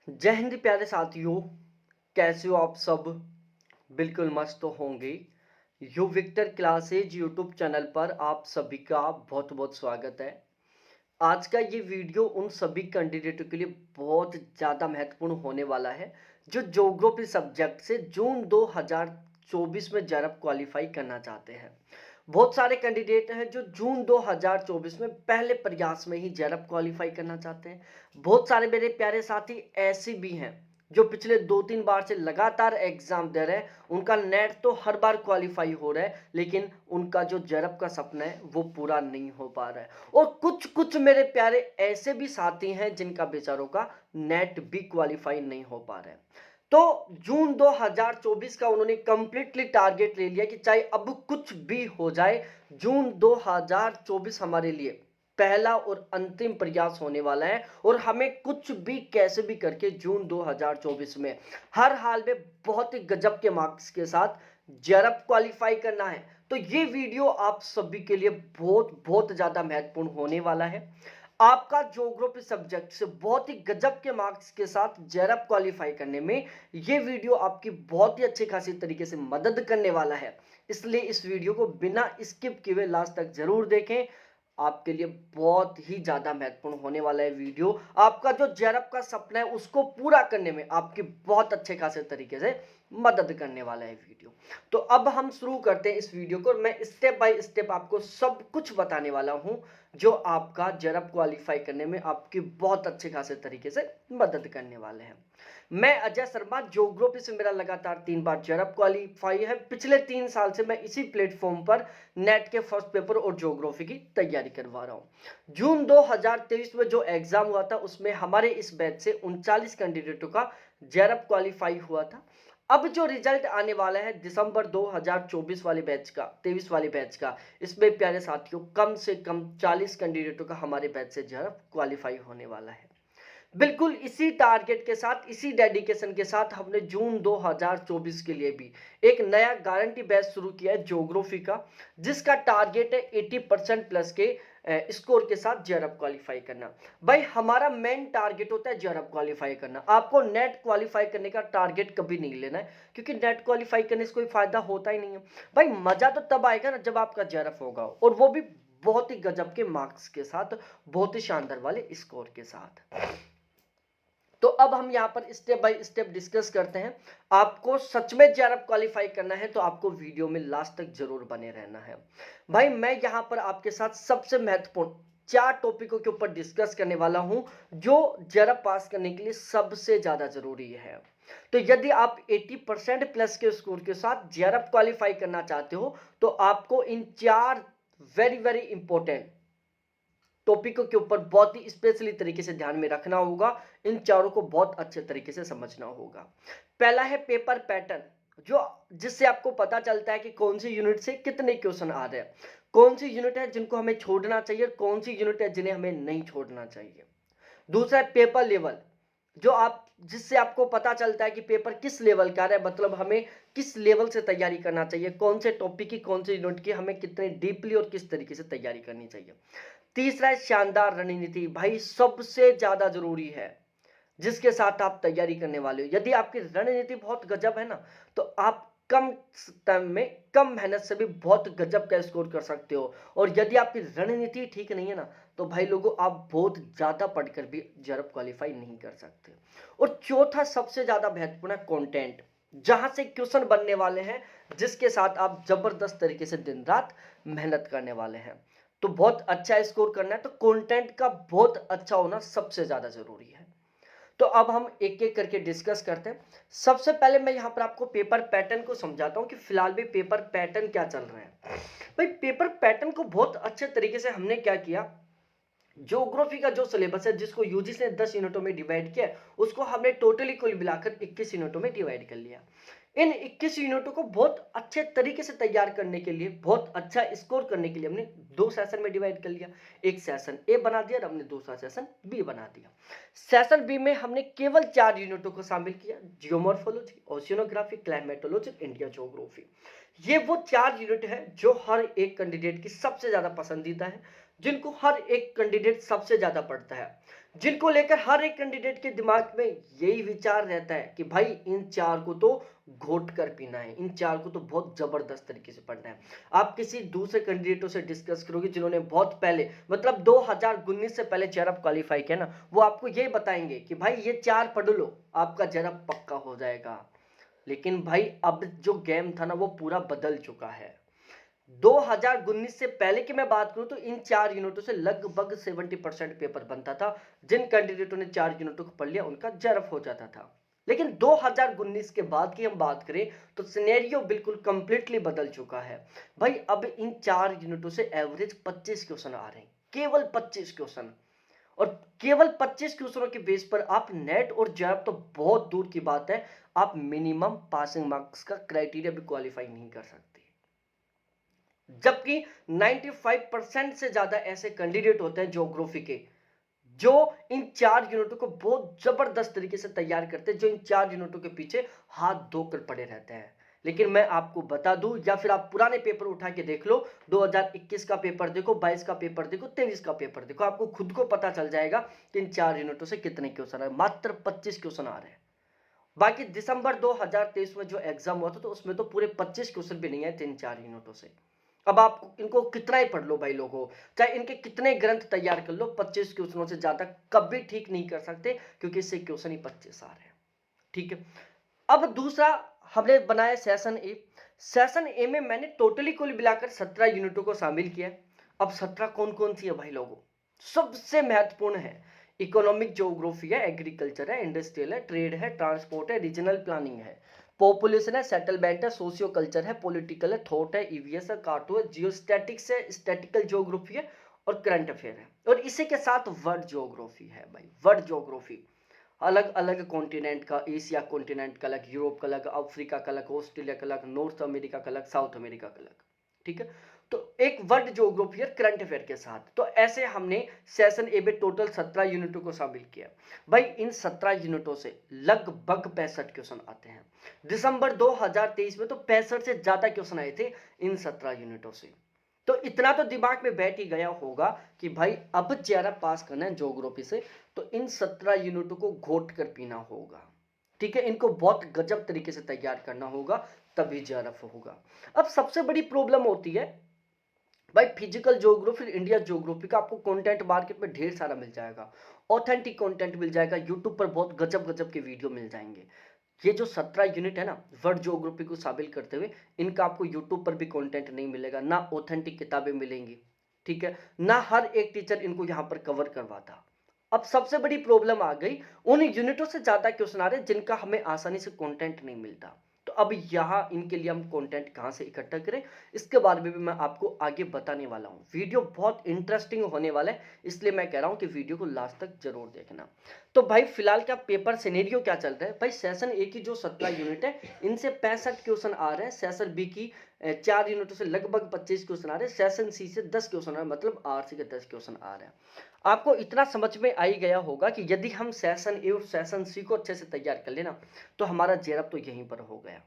जय हिंद प्यारे साथियों। कैसे हो आप सब? बिल्कुल मस्त तो होंगे। You Victor classes YouTube channel पर आप सभी का बहुत बहुत स्वागत है। आज का ये वीडियो उन सभी कैंडिडेटों के लिए बहुत ज़्यादा महत्वपूर्ण होने वाला है जो ज्योग्राफी सब्जेक्ट से जून 2024 में जरब क्वालिफाई करना चाहते हैं। बहुत सारे कैंडिडेट हैं जो जून 2024 में पहले प्रयास में ही जरब क्वालिफाई करना चाहते हैं। बहुत सारे मेरे प्यारे साथी ऐसे भी हैं जो पिछले 2-3 बार से लगातार एग्जाम दे रहे हैं। उनका नेट तो हर बार क्वालिफाई हो रहा है, लेकिन उनका जो जरब का सपना है वो पूरा नहीं हो पा रहा है। और कुछ कुछ मेरे प्यारे ऐसे भी साथी हैं जिनका बेचारों का नेट भी क्वालिफाई नहीं हो पा रहा है। तो जून 2024 का उन्होंने कंप्लीटली टारगेट ले लिया कि चाहे अब कुछ भी हो जाए, जून 2024 हमारे लिए पहला और अंतिम प्रयास होने वाला है और हमें कुछ भी कैसे भी करके जून 2024 में हर हाल में बहुत ही गजब के मार्क्स के साथ जरब क्वालिफाई करना है। तो ये वीडियो आप सभी के लिए बहुत बहुत ज्यादा महत्वपूर्ण होने वाला है। आपका ज्योग्राफी सब्जेक्ट से बहुत ही गजब के मार्क्स के साथ जरब क्वालिफाई करने में ये वीडियो आपकी बहुत ही अच्छी खासी तरीके से मदद करने वाला है। इसलिए इस वीडियो को बिना स्किप किए हुए लास्ट तक जरूर देखें। आपके लिए बहुत ही ज्यादा महत्वपूर्ण होने वाला है वीडियो। आपका जो जरब का सपना है उसको पूरा करने में आपकी बहुत अच्छे खासे तरीके से मदद करने वाला है वीडियो। तो अब हम शुरू करते हैं इस वीडियो को। मैं स्टेप बाय स्टेप आपको सब कुछ बताने वाला हूं जो आपका जरब क्वालिफाई करने में आपकी बहुत अच्छे खासे तरीके से मदद करने वाले हैं। मैं अजय शर्मा, ज्योग्राफी से मेरा लगातार 3 बार जरब क्वालिफाई है। पिछले 3 साल से मैं इसी प्लेटफॉर्म पर नेट के फर्स्ट पेपर और ज्योग्राफी की तैयारी करवा रहा हूं। जून 2023 में जो एग्जाम हुआ था उसमें हमारे इस बैच से 39 कैंडिडेटों का जरब क्वालिफाई हुआ था। अब जो रिजल्ट आने वाला है दिसंबर 2024 वाले बैच का, 23 वाले बैच का, इसमें प्यारे साथियों कम से कम 40 कैंडिडेटों का हमारे बैच से जरब क्वालिफाई होने वाला है। बिल्कुल इसी टारगेट के साथ, इसी डेडिकेशन के साथ हमने जून 2024 के लिए भी एक नया गारंटी बैच शुरू किया है ज्योग्राफी का, जिसका टारगेट है 80% प्लस के स्कोर के साथ जरब क्वालिफाई करना। भाई हमारा मेन टारगेट होता है जरब क्वालिफाई करना। आपको नेट क्वालिफाई करने का टारगेट कभी नहीं लेना है, क्योंकि नेट क्वालिफाई करने से कोई फायदा होता ही नहीं है। भाई मजा तो तब आएगा ना जब आपका जरब होगा, और वो भी बहुत ही गजब के मार्क्स के साथ, बहुत ही शानदार वाले स्कोर के साथ। तो अब हम यहां पर स्टेप बाय स्टेप डिस्कस करते हैं। आपको सच में जरब क्वालिफाई करना है तो आपको वीडियो में लास्ट तक जरूर बने रहना है। भाई मैं यहां पर आपके साथ सबसे महत्वपूर्ण 4 टॉपिकों के ऊपर डिस्कस करने वाला हूं जो जरब पास करने के लिए सबसे ज्यादा जरूरी है। तो यदि आप 80% प्लस के स्कोर के साथ जरब क्वालिफाई करना चाहते हो तो आपको इन 4 वेरी वेरी इंपॉर्टेंट टॉपिकों के ऊपर बहुत ही स्पेशली तरीके से ध्यान में रखना होगा। इन चारों को बहुत अच्छे तरीके से समझना होगा। पहला है पेपर पैटर्न, जो जिससे आपको पता चलता है कि कौन सी यूनिट से कितने क्वेश्चन आ रहे हैं, कौन सी यूनिट है जिनको हमें छोड़ना चाहिए, कौन सी यूनिट है जिन्हें हमें नहीं छोड़ना चाहिए। दूसरा है पेपर लेवल, जो आप जिससे आपको पता चलता है कि पेपर किस लेवल का है, मतलब हमें किस लेवल से तैयारी करना चाहिए, कौन से टॉपिक की, कौन सी यूनिट की हमें कितने डीपली और किस तरीके से तैयारी करनी चाहिए। तीसरा है शानदार रणनीति। भाई सबसे ज्यादा जरूरी है जिसके साथ आप तैयारी करने वाले हो। यदि आपकी रणनीति बहुत गजब है ना, तो आप कम टाइम में कम मेहनत से भी बहुत गजब का स्कोर कर सकते हो। और यदि आपकी रणनीति ठीक नहीं है ना, तो भाई लोगों आप बहुत ज्यादा पढ़कर भी जरब क्वालिफाई नहीं कर सकते। और चौथा सबसे ज्यादा महत्वपूर्ण है कंटेंट, जहां से क्वेश्चन बनने वाले हैं जिसके साथ आप जबरदस्त तरीके से दिन रात मेहनत करने वाले हैं। तो बहुत अच्छा स्कोर करना है तो कंटेंट का बहुत अच्छा होना सबसे ज्यादा जरूरी है। तो अब हम एक एक करके डिस्कस करते हैं। सबसे पहले मैं यहां पर आपको पेपर पैटर्न को समझाता हूं कि फिलहाल भी पेपर पैटर्न क्या चल रहा है। भाई पेपर पैटर्न को बहुत अच्छे तरीके से हमने क्या किया, ज्योग्राफी का जो सिलेबस है जिसको यूजीसी ने 10 यूनिटों में डिवाइड किया, उसको हमने टोटली कुल मिलाकर 21 यूनिटों में डिवाइड कर लिया। इन 21 यूनिटों को बहुत अच्छे तरीके से तैयार करने के लिए, बहुत अच्छा स्कोर करने के लिए हमने 2 सेशन में डिवाइड कर लिया। एक सेशन ए बना दिया और हमने दूसरा सेशन बी बना दिया। सेशन बी में हमने केवल 4 यूनिटों को शामिल किया, जियोमॉर्फोलॉजी, ओशियोनोग्राफी, क्लाइमेटोलॉजी, इंडिया ज्योग्राफी। ये वो 4 यूनिट है जो हर एक कैंडिडेट की सबसे ज्यादा पसंदीदा है, जिनको हर एक कैंडिडेट सबसे ज्यादा पढ़ता है। जिनको लेकर हर एक कैंडिडेट के दिमाग में यही विचार रहता है कि भाई इन चार को तो घोट कर पीना है, इन चार को तो बहुत जबरदस्त तरीके से पढ़ना है। आप किसी दूसरे कैंडिडेटों से डिस्कस करोगे जिन्होंने बहुत पहले मतलब 2019 से पहले जेआरएफ क्वालिफाई किया ना, वो आपको ये बताएंगे कि भाई ये चार पढ़ लो, आपका जेआरएफ पक्का हो जाएगा। लेकिन भाई अब जो गेम था ना वो पूरा बदल चुका है। 2019 से पहले की मैं बात करूं तो इन चार यूनिटों से लगभग 70% पेपर बनता था। जिन कैंडिडेटों ने चार यूनिटों को पढ़ लिया उनका जेआरएफ हो जाता था। लेकिन 2019 के बाद की हम बात करें तो सिनेरियो बिल्कुल कंप्लीटली बदल चुका है। भाई अब इन चार यूनिटों से एवरेज 25 क्वेश्चन आ रहे हैं, केवल 25 क्वेश्चन। और केवल 25 क्वेश्चनों के बेस पर आप नेट और जेआरएफ तो बहुत दूर की बात है, आप मिनिमम पासिंग मार्क्स का क्राइटेरिया भी क्वालिफाई नहीं कर सकते। जबकि 95% से ज्यादा ऐसे कैंडिडेट होते हैं ज्योग्राफी के जो इन चार यूनिटों को बहुत जबरदस्त तरीके से तैयार करते हैं, जो इन चार यूनिटों के पीछे हाथ धोकर पड़े रहते हैं। लेकिन मैं आपको बता दूं या फिर आप पुराने पेपर उठा के देख लो, 2021 का पेपर देखो, 22 का पेपर देखो, 23 का पेपर देखो, आपको खुद को पता चल जाएगा कि इन चार यूनिटों से कितने क्वेश्चन आ रहे हैं। मात्र 25 क्वेश्चन आ रहे हैं। बाकी दिसंबर 2023 में जो एग्जाम हुआ था तो उसमें तो पूरे 25 क्वेश्चन भी नहीं आए तीन चार यूनिटों से। अब आप इनको कितना ही पढ़ लो भाई लोगों, चाहे इनके कितने ग्रंथ तैयार कर लो, 25 क्वेश्चनों से ज्यादा कभी ठीक नहीं कर सकते, क्योंकि इससे क्वेश्चन ही 25 आ रहे हैं। ठीक है, अब दूसरा हमने बनाया सेशन ए। सेशन ए में मैंने टोटली कुल मिलाकर 17 यूनिटों को शामिल किया। अब 17 कौन कौन सी है भाई लोगों? सबसे महत्वपूर्ण है इकोनॉमिक ज्योग्राफी है, एग्रीकल्चर है, इंडस्ट्रियल है, ट्रेड है, ट्रांसपोर्ट है, रीजनल प्लानिंग है, पॉपुलेशन है, सेटलमेंट है, सोशियो कल्चर है, पॉलिटिकल है, थॉट है, ईवीएस है, कार्टो है, जियोस्टैटिक्स है, स्टैटिकल ज्योग्राफी है और करंट अफेयर है। और इसी के साथ वर्ल्ड ज्योग्राफी है भाई, वर्ल्ड ज्योग्राफी अलग अलग कॉन्टिनेंट का, एशिया कॉन्टिनेंट का अलग, यूरोप का अलग, अफ्रीका का अलग, ऑस्ट्रेलिया का अलग, नॉर्थ अमेरिका का अलग, साउथ अमेरिका का अलग। ठीक है, तो एक वर्ल्ड ज्योग्राफी और करंट अफेयर के साथ, तो ऐसे हमने सेशन ए में टोटल 17 यूनिटों को शामिल किया। भाई इन 17 यूनिटों से लगभग 65 क्वेश्चन आते हैं। दिसंबर 2023 में तो 65 से ज्यादा क्वेश्चन आए थे इन 17 यूनिटों से। तो इतना तो दिमाग में बैठ ही गया होगा कि भाई अब जेआरएफ पास करना है ज्योग्राफी से तो इन 17 यूनिटों को घोट कर पीना होगा। ठीक है, इनको बहुत गजब तरीके से तैयार करना होगा, तभी जेआरएफ होगा। अब सबसे बड़ी प्रॉब्लम होती है भाई फिजिकल ज्योग्राफी, इंडिया ज्योग्राफी का आपको कंटेंट मार्केट में ढेर सारा मिल जाएगा, ऑथेंटिक कंटेंट मिल जाएगा, यूट्यूब पर बहुत गजब गजब के वीडियो मिल जाएंगे। ये जो 17 यूनिट है ना वर्ल्ड ज्योग्राफी को शामिल करते हुए, इनका आपको यूट्यूब पर भी कंटेंट नहीं मिलेगा, ना ऑथेंटिक किताबें मिलेंगी। ठीक है, ना हर एक टीचर इनको यहां पर कवर करवाता। अब सबसे बड़ी प्रॉब्लम आ गई, उन यूनिटों से ज्यादा क्वेश्चन आ रहे हैं जिनका हमें आसानी से कंटेंट नहीं मिलता। तो अब यहां इनके लिए हम कंटेंट कहां से इकट्ठा करें, इसके बारे में भी मैं आपको आगे बताने वाला हूं। वीडियो बहुत इंटरेस्टिंग होने वाला है, इसलिए मैं कह रहा हूं कि वीडियो को लास्ट तक जरूर देखना। तो भाई फिलहाल क्या पेपर सिनेरियो क्या चल रहा है? भाई सेशन ए की जो 17 यूनिट है इनसे 65 क्वेश्चन आ रहे हैं, सेशन बी की चार यूनिटों से लगभग 25 क्वेश्चन आ रहे हैं, सेशन सी से 10 क्वेश्चन आ रहे हैं, मतलब आरसी के 10 क्वेश्चन आ रहे हैं। आपको इतना समझ में आ ही गया होगा कि यदि हम सेशन ए और सेशन सी को अच्छे से तैयार कर लेना तो हमारा जेआरएफ तो यहीं पर हो गया।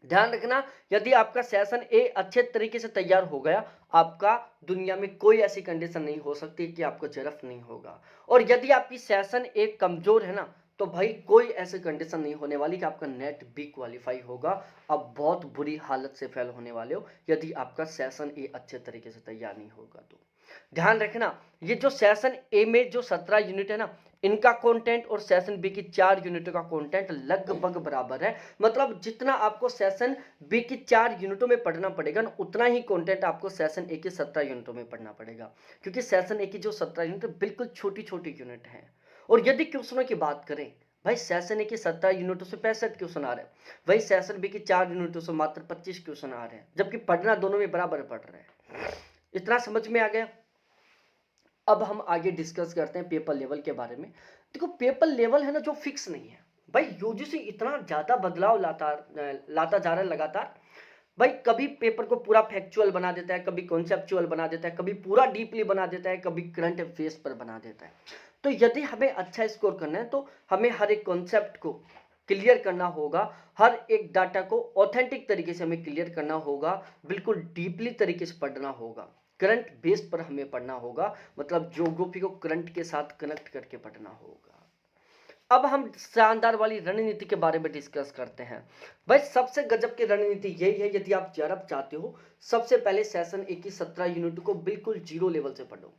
ध्यान रखना, यदि आपका सेशन ए अच्छे तरीके से तैयार हो गया, आपका दुनिया में कोई ऐसी कंडीशन नहीं हो सकती कि आपको जेआरएफ नहीं होगा। और यदि आपकी सेशन ए कमजोर है ना, तो भाई कोई ऐसी कंडीशन नहीं होने वाली कि आपका नेट भी क्वालिफाई होगा। अब बहुत बुरी हालत से फेल होने वाले हो यदि आपका सेशन ए अच्छे तरीके से तैयार नहीं होगा तो। ध्यान रखना, ये जो सेशन ए में जो 17 यूनिट है ना, इनका कंटेंट और सेशन बी की 4 यूनिटों का कंटेंट लगभग बराबर है। मतलब जितना आपको सेशन बी की 4 यूनिटों में पढ़ना पड़ेगा ना, उतना ही कंटेंट आपको सेशन ए की 17 यूनिटों में पढ़ना पड़ेगा, क्योंकि सेशन ए की जो 17 यूनिट बिल्कुल छोटी छोटी यूनिट है। और यदि क्वेश्चनों की बात करें, भाई सेशन ए की 17 यूनिटों से 65 क्वेश्चन आ रहे हैं, वही सेशन बी की 4 यूनिटों से मात्र 25 क्वेश्चन आ रहे हैं, जबकि पढ़ना दोनों में बराबर पढ़ रहे हैं। इतना समझ में आ गया? अब हम आगे डिस्कस करते हैं पेपर लेवल के बारे में। देखो पेपर लेवल है ना जो फिक्स नहीं है भाई, यूजीसी इतना ज्यादा बदलाव लाता जा रहा है लगातार। भाई कभी पेपर को पूरा फैक्चुअल बना देता है, कभी कॉन्सेप्चुअल बना देता है, कभी पूरा डीपली बना देता है, कभी करंट अफेयर्स पर बना देता है। तो यदि हमें अच्छा स्कोर करना है तो हमें हर एक कॉन्सेप्ट को क्लियर करना होगा, हर एक डाटा को ऑथेंटिक तरीके से हमें क्लियर करना होगा, बिल्कुल डीपली तरीके से पढ़ना होगा। करंट बेस पर हमें पढ़ना होगा, मतलब ज्योग्राफी को करंट के साथ कनेक्ट करके पढ़ना होगा। अब हम शानदार वाली रणनीति के बारे में डिस्कस करते हैं। भाई सबसे गजब की रणनीति यही है, यदि आप जरब चाहते हो, सबसे पहले सेशन ए की 17 यूनिट को बिल्कुल जीरो लेवल से पढ़ो।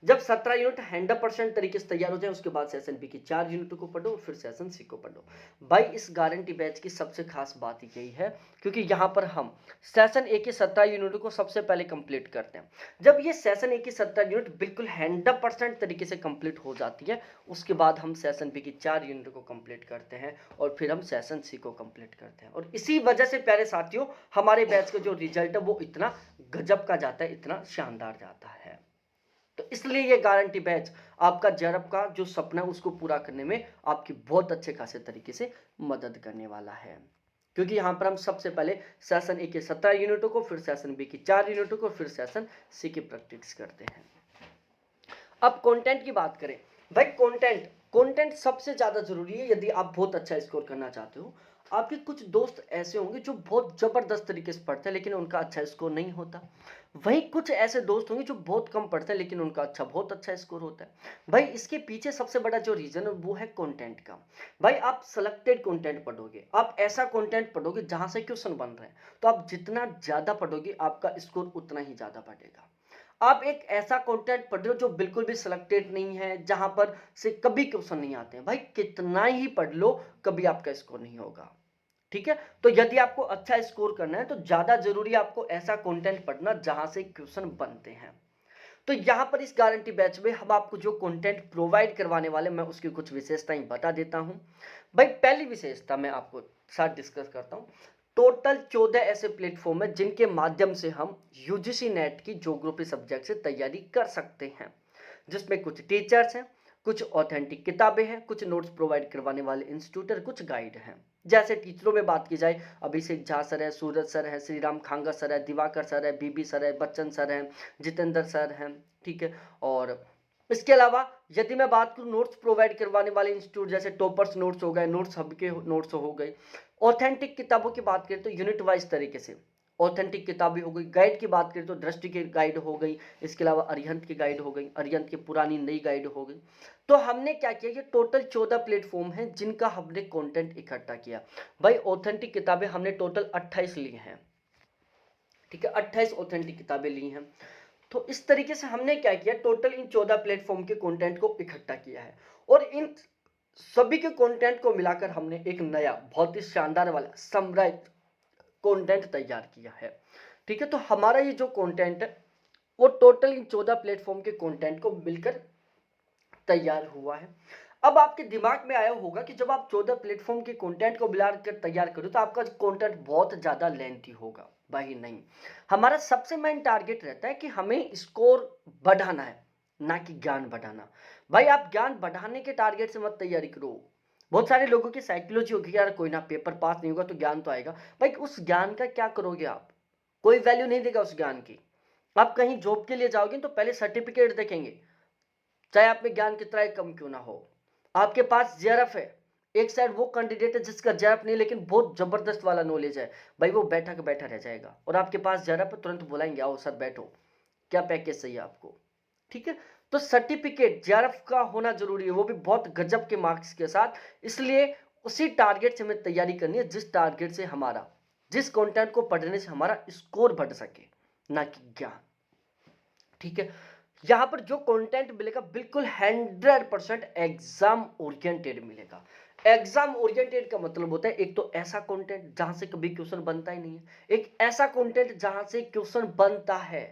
जब 17 यूनिट 100% तरीके से तैयार हो जाए, उसके बाद सेशन बी की 4 यूनिट को पढ़ो, फिर सेशन सी को पढ़ो। भाई इस गारंटी बैच की सबसे खास बात यही है, क्योंकि यहाँ पर हम सेशन ए की 17 यूनिट को सबसे पहले कंप्लीट करते हैं। जब ये सेशन ए की 17 यूनिट बिल्कुल 100% तरीके से कंप्लीट हो जाती है, उसके बाद हम सेशन बी की 4 यूनिट को कंप्लीट करते हैं और फिर हम सेशन सी को कंप्लीट करते हैं। और इसी वजह से प्यारे साथियों, हमारे बैच का जो रिजल्ट है वो इतना गजब का जाता है, इतना शानदार जाता है। तो इसलिए ये गारंटी बैच आपका जरब का जो सपना है उसको पूरा करने में आपकी बहुत अच्छे खासे तरीके से मदद करने वाला है, क्योंकि यहाँ पर हम सबसे पहले सेशन ए के 17 यूनिटों को, फिर सेशन बी की 4 यूनिटों को, फिर सेशन सी की प्रैक्टिस करते हैं। अब कंटेंट की बात करें, भाई कंटेंट सबसे ज्यादा जरूरी है यदि आप बहुत अच्छा स्कोर करना चाहते हो। आपके कुछ दोस्त ऐसे होंगे जो बहुत जबरदस्त तरीके से पढ़ते हैं लेकिन उनका अच्छा स्कोर नहीं होता। वही कुछ ऐसे दोस्त होंगे जो बहुत कम पढ़ते हैं लेकिन उनका बहुत अच्छा स्कोर होता है। भाई इसके पीछे सबसे बड़ा जो रीजन है वो है कंटेंट का। भाई आप सिलेक्टेड कंटेंट पढ़ोगे, आप ऐसा कंटेंट पढ़ोगे जहां से क्वेश्चन बन रहे हैं, तो आप जितना ज्यादा पढ़ोगे आपका स्कोर उतना ही ज्यादा बढ़ेगा। आप एक ऐसा कंटेंट पढ़ रहे हो जो बिल्कुल भी सिलेक्टेड नहीं है, जहां पर से कभी क्वेश्चन नहीं आते हैं, भाई कितना ही पढ़ लो कभी आपका स्कोर नहीं होगा। ठीक है, तो यदि आपको अच्छा स्कोर करना है तो ज्यादा जरूरी है आपको ऐसा कंटेंट पढ़ना जहां से क्वेश्चन बनते हैं। तो यहां पर इस गारंटी बैच में हम आपको जो कंटेंट प्रोवाइड करवाने वाले, मैं उसकी कुछ विशेषताएं बता देता हूं। भाई पहली विशेषता मैं आपको साथ डिस्कस करता हूं। टोटल 14 ऐसे प्लेटफॉर्म है जिनके माध्यम से हम यूजीसी नेट की ज्योग्राफी सब्जेक्ट से तैयारी कर सकते हैं, जिसमें कुछ टीचर्स हैं, कुछ ऑथेंटिक किताबें हैं, कुछ नोट्स प्रोवाइड करवाने वाले इंस्टीट्यूटर, कुछ गाइड हैं। जैसे टीचरों में बात की जाए, अभिषेक झा सर है, सूरज सर है, श्री राम खांगा सर है, दिवाकर सर है, बीबी सर है, बच्चन सर हैं, जितेंद्र सर हैं। ठीक है, और इसके अलावा यदि मैं बात करूं नोट्स प्रोवाइड करवाने वाले इंस्टीट्यूट, जैसे टॉपर्स नोट्स हो गए, नोट्स हब के नोट्स हो गए। ऑथेंटिक किताबों की बात करें तो यूनिट वाइज तरीके से ऑथेंटिक किताबें हो गई। गाइड की बात करें तो दृष्टि की गाइड हो गई, इसके अलावा अरिहंत की गाइड हो गई, अरिहंत की पुरानी नई गाइड हो गई। तो हमने क्या किया, ये टोटल 14 प्लेटफॉर्म हैं जिनका हमने कंटेंट इकट्ठा किया। भाई ऑथेंटिक किताबें हमने टोटल 28 ली हैं। ठीक है, 28 ऑथेंटिक किताबें ली हैं। तो इस तरीके से हमने क्या किया, टोटल इन 14 प्लेटफॉर्म के कंटेंट को इकट्ठा किया है और इन सभी के कंटेंट को मिलाकर हमने एक नया बहुत ही शानदार वाला समराइज कंटेंट तैयार किया है। ठीक है, तो हमारा ये जो कंटेंट है वो टोटल इन 14 प्लेटफॉर्म के कंटेंट को मिलकर तैयार हुआ है। अब आपके दिमाग में आया होगा कि जब आप 14 प्लेटफॉर्म के कंटेंट को मिलाकर तैयार करो तो आपका कंटेंट बहुत ज्यादा लेंथी होगा। भाई नहीं, हमारा सबसे मेन टारगेट रहता है कि हमें स्कोर बढ़ाना है, ना कि ज्ञान बढ़ाना। भाई आप ज्ञान बढ़ाने के टारगेट से मत तैयारी करो। बहुत सारे लोगों की साइकोलॉजी होगी, यार कोई ना पेपर पास नहीं होगा तो ज्ञान तो आएगा। भाई उस ज्ञान का क्या करोगे आप, कोई वैल्यू नहीं देगा उस ज्ञान की। आप कहीं जॉब के लिए जाओगे तो पहले सर्टिफिकेट देखेंगे, चाहे आप में ज्ञान कितना ही कम क्यों ना हो। आपके पास जेआरएफ है, एक साइड वो कैंडिडेट है जिसका जेआरएफ नहीं लेकिन बहुत जबरदस्त वाला नॉलेज है, भाई वो बैठा के बैठा रह जाएगा। और आपके पास जेआरएफ है, तुरंत बुलाएंगे आओ सर बैठो, क्या पैकेज चाहिए आपको। ठीक है, तो सर्टिफिकेट जेआरएफ का होना जरूरी है, वो भी बहुत गजब के मार्क्स के साथ। इसलिए उसी टारगेट से हमें तैयारी करनी है, जिस टारगेट से हमारा, जिस कंटेंट को पढ़ने से हमारा स्कोर बढ़ सके, ना कि ज्ञान। ठीक है, यहां पर जो कंटेंट मिलेगा बिल्कुल 100% एग्जाम ओरिएंटेड मिलेगा। एग्जाम ओरिएंटेड का मतलब होता है एक तो ऐसा कंटेंट जहां से कभी क्वेश्चन बनता ही नहीं है, एक ऐसा कंटेंट जहां से क्वेश्चन बनता है,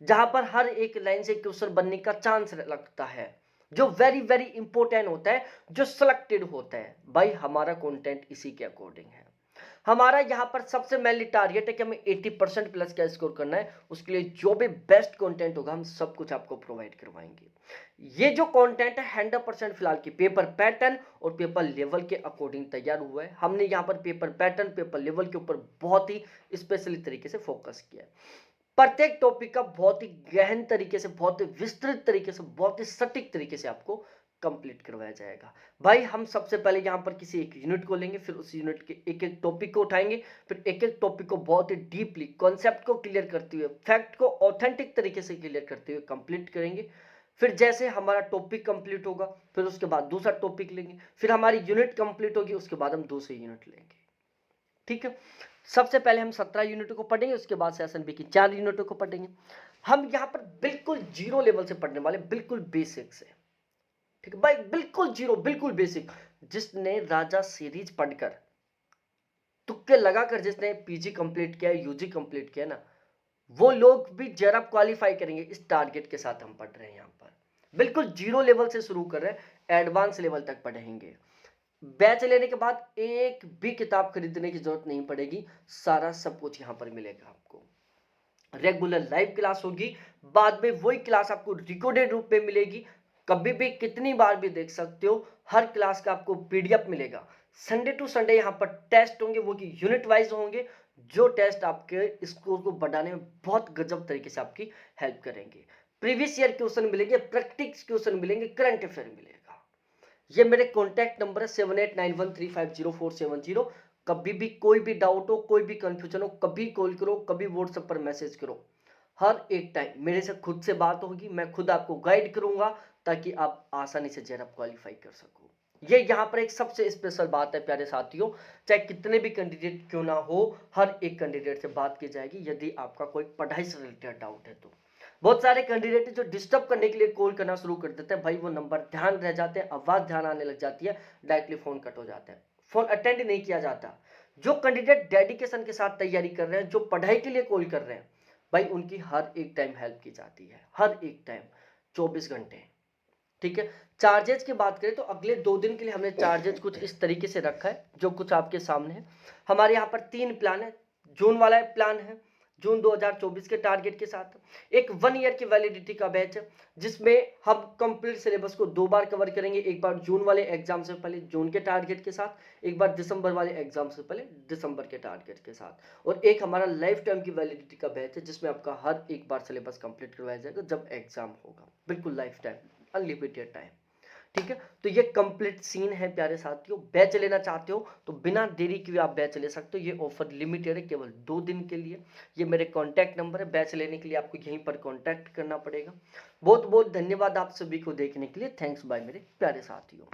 जहां पर हर एक लाइन से क्वेश्चन बनने का चांस लगता है, जो वेरी वेरी इंपॉर्टेंट होता है, जो सिलेक्टेड होता है। भाई हमारा कंटेंट इसी के अकॉर्डिंग है। हमारा यहाँ पर सबसे मेनली टारगेट है कि हमें 80% प्लस का स्कोर करना है। उसके लिए जो भी बेस्ट कंटेंट होगा हम सब कुछ आपको प्रोवाइड करवाएंगे। ये जो कंटेंट है 100% फिलहाल की पेपर पैटर्न और पेपर लेवल के अकॉर्डिंग तैयार हुआ है। हमने यहाँ पर पेपर पैटर्न, पेपर लेवल के ऊपर बहुत ही स्पेशली तरीके से फोकस किया है। प्रत्येक टॉपिक का बहुत ही गहन तरीके से, बहुत ही विस्तृत तरीके से, बहुत ही सटीक तरीके से आपको कंप्लीट करवाया जाएगा। भाई हम सबसे पहले यहाँ पर किसी एक यूनिट को लेंगे, फिर उस यूनिट के एक एक टॉपिक को उठाएंगे, फिर एक एक टॉपिक को बहुत ही डीपली कॉन्सेप्ट को क्लियर करते हुए, फैक्ट को ऑथेंटिक तरीके से क्लियर करते हुए कंप्लीट करेंगे। फिर जैसे हमारा टॉपिक कंप्लीट होगा, फिर उसके बाद दूसरा टॉपिक लेंगे, फिर हमारी यूनिट कंप्लीट होगी, उसके बाद हम दूसरी यूनिट लेंगे। ठीक है, सबसे पहले हम 17 यूनिटों को पढ़ेंगे, उसके बाद सेशन बी की 4 यूनिटों को पढ़ेंगे। हम यहाँ पर बिल्कुल जीरो लेवल से पढ़ने वाले, बिल्कुल बेसिक से। ठीक है भाई, बिल्कुल जीरो, बिल्कुल बेसिक। जिसने राजा सीरीज पढ़कर, तुक्के लगाकर जिसने पीजी कंप्लीट किया, यूजी कंप्लीट किया ना, वो लोग भी जरा क्वालिफाई करेंगे। इस टारगेट के साथ हम पढ़ रहे हैं। यहाँ पर बिल्कुल जीरो लेवल से शुरू कर रहे हैं, एडवांस लेवल तक पढ़ेंगे। बैच लेने के बाद एक भी किताब खरीदने की जरूरत नहीं पड़ेगी, सारा सब कुछ यहाँ पर मिलेगा आपको। रेगुलर लाइव क्लास होगी, बाद में वही क्लास आपको रिकॉर्डेड रूप में मिलेगी, कभी भी कितनी बार भी देख सकते हो। हर क्लास का आपको पीडीएफ मिलेगा। संडे टू संडे यहाँ पर टेस्ट होंगे, वो कि यूनिट वाइज होंगे, जो टेस्ट आपके स्कोर को बढ़ाने में बहुत गजब तरीके से आपकी हेल्प करेंगे। प्रीवियस ईयर क्वेश्चन मिलेंगे, प्रैक्टिस क्वेश्चन मिलेंगे, करंट अफेयर मिलेगा। ये मेरे कॉन्टैक्ट नंबर है 7891350470। कभी भी कोई भी डाउट हो, कोई भी कंफ्यूजन हो, कभी कॉल करो, कभी व्हाट्सएप पर मैसेज करो। हर एक टाइम मेरे से खुद से बात होगी, मैं खुद आपको गाइड करूंगा, ताकि आप आसानी से जेआरएफ क्वालिफाई कर सको। ये यहाँ पर एक सबसे स्पेशल बात है प्यारे साथियों, चाहे कितने भी कैंडिडेट क्यों ना हो, हर एक कैंडिडेट से बात की जाएगी यदि आपका कोई पढ़ाई से रिलेटेड डाउट है तो। बहुत सारे कैंडिडेट जो डिस्टर्ब करने के लिए कॉल करना शुरू कर देते हैं, भाई वो नंबर ध्यान रह जाते हैं, आवाज ध्यान आने लग जाती है, डायरेक्टली फोन कट हो जाता है, फोन अटेंड नहीं किया जाता। जो कैंडिडेट डेडिकेशन के साथ तैयारी कर रहे हैं, जो पढ़ाई के लिए कॉल कर रहे हैं, भाई उनकी हर एक टाइम हेल्प की जाती है, हर एक टाइम, 24 घंटे। ठीक है, चार्जेस की बात करें तो अगले 2 दिन के लिए हमने चार्जेस कुछ इस तरीके से रखा है, जो कुछ आपके सामने है। हमारे यहाँ पर 3 प्लान है। जून वाला प्लान है, जून 2024 के टारगेट के साथ। एक 1 ईयर की वैलिडिटी का बैच है, जिसमें हम कंप्लीट सिलेबस को 2 बार कवर करेंगे। एक बार जून वाले एग्जाम से पहले जून के टारगेट के साथ, एक बार दिसंबर वाले एग्जाम से पहले दिसंबर के टारगेट के साथ। और एक हमारा लाइफ टाइम की वैलिडिटी का बैच है, जिसमें आपका हर एक बार सिलेबस कंप्लीट करवाया जाएगा जब एग्जाम होगा, बिल्कुल लाइफ टाइम, अनलिमिटेड टाइम। ठीक है, तो ये कंप्लीट सीन है प्यारे साथियों। बैच लेना चाहते हो तो बिना देरी किए आप बैच ले सकते हो। ये ऑफर लिमिटेड है, केवल 2 दिन के लिए। ये मेरे कॉन्टैक्ट नंबर है, बैच लेने के लिए आपको यहीं पर कॉन्टैक्ट करना पड़ेगा। बहुत बहुत धन्यवाद आप सभी को देखने के लिए। थैंक्स बाय मेरे प्यारे साथियों।